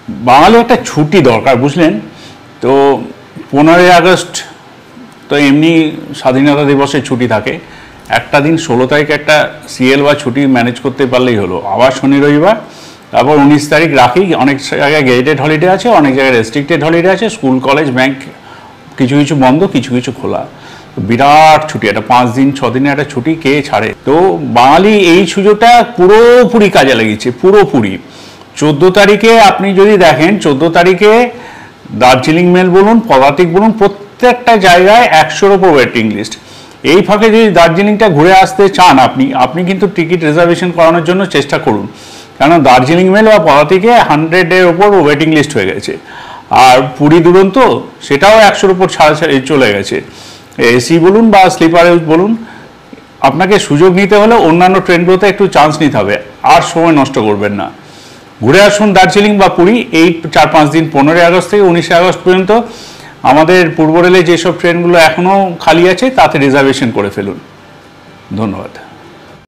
বাঙালি একটা ছুটি দরকার, বুঝলেন তো। 15ই আগস্ট তো এমনি স্বাধীনতা দিবসের ছুটি থাকে, একটা দিন 16 তারিখ একটা সিএল বা ছুটি ম্যানেজ করতে পারলেই হলো। আবার শনি রবিবার, তারপর 19 তারিখ রাখি। অনেক জায়গায় গেজেটেড হলিডে আছে, অনেক জায়গায় রেস্ট্রিক্টেড হলিডে আছে। স্কুল কলেজ ব্যাংক কিছু কিছু বন্ধ, কিছু কিছু খোলা। বিরাট ছুটি, একটা 5 দিন 6 দিনের একটা ছুটি কে ছাড়ে? তো বাঙালি এই সুযোগটা পুরোপুরি কাজে লাগিয়েছে, পুরোপুরি। 14 তারিখে আপনি যদি দেখেন, 14 তারিখে দার্জিলিং মেল বলুন, পদাতিক বলুন, প্রত্যেকটা জায়গায় 100-র ওপর ওয়েটিং লিস্ট। এই ফাঁকে যদি দার্জিলিংটা ঘুরে আসতে চান আপনি কিন্তু টিকিট রিজার্ভেশন করানোর জন্য চেষ্টা করুন, কারণ দার্জিলিং মেল বা পদাতিকে 100-এর ওপর ওয়েটিং লিস্ট হয়ে গেছে। আর পুরী দুরন্ত সেটাও 100-র ওপর ছাড়া চলে গেছে। এসি বলুন বা স্লিপার বলুন, আপনাকে সুযোগ নিতে হলে অন্যান্য ট্রেনগুলোতে একটু চান্স নিতে হবে, আর সময় নষ্ট করবেন না। ঘুরে আসুন দার্জিলিং বা পুরী এই 4-5 দিন, 15ই আগস্ট থেকে 19শে আগস্ট পর্যন্ত। আমাদের পূর্ব রেলে যেসব ট্রেনগুলো এখনও খালি আছে তাতে রিজার্ভেশন করে ফেলুন। ধন্যবাদ।